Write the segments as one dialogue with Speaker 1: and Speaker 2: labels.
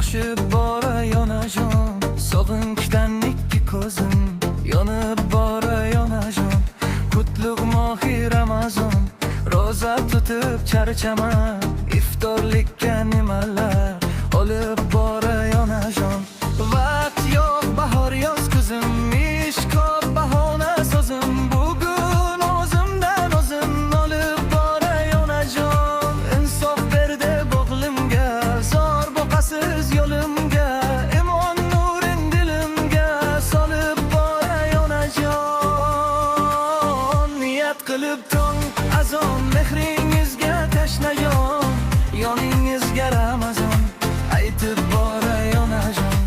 Speaker 1: toshib boray onajon, sog'inchdan ikki ko'zim yonib boray onajon. Qutlug' mohi Ramazon, roza tutib charchaman, iftorlikka nimalar olib boray onajon. Vaqt yo'q, bahor yoz kuzim, ish ko'p bahona so'zim, bugun o'zimdan o'zim olib boray onajon. Insof berdi bo'g'limga, zor boqasiz yo'limga, imon nurin dilimga solib boray onajon. Niyat qilib tong azon, mehringizga tashnajon, yoningizga Ramazon aytib boray onajon.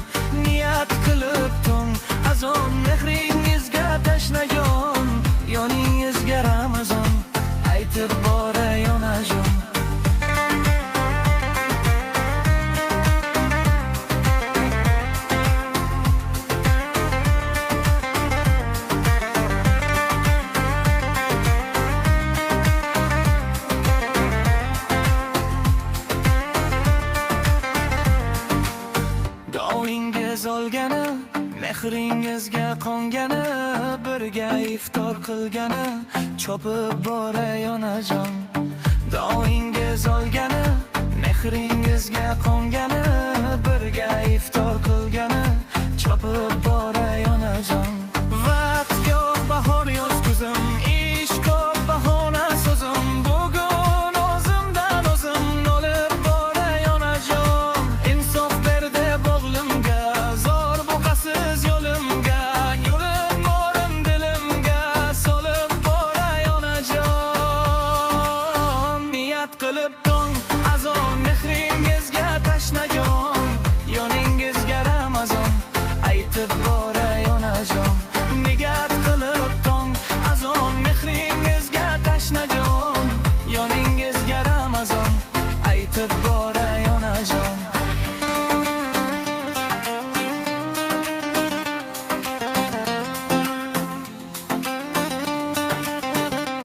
Speaker 1: Niyat qilib tong azon, mehringizga tashnajon, yoningizga Ramazon aytib boray onajon. Duoingiz olgani, mehringizga qongani, birga iftor qilgani, chopib boray onajon. Duoingiz olgani, mehringizga qongani, birga iftor qilgani, chopib boray onajon. Vaqt yo'q, bahor yoz kuzim, ish ko'p bahona so'zim, bugun o'zimdan o'zim olib boray onajon. Insof berdi bo'g'limga, zor boqasiz yo'limga, yurim morim dilimga solib boray onajon. Niyat qilib tong azon, mehringizga tashnajon, yoning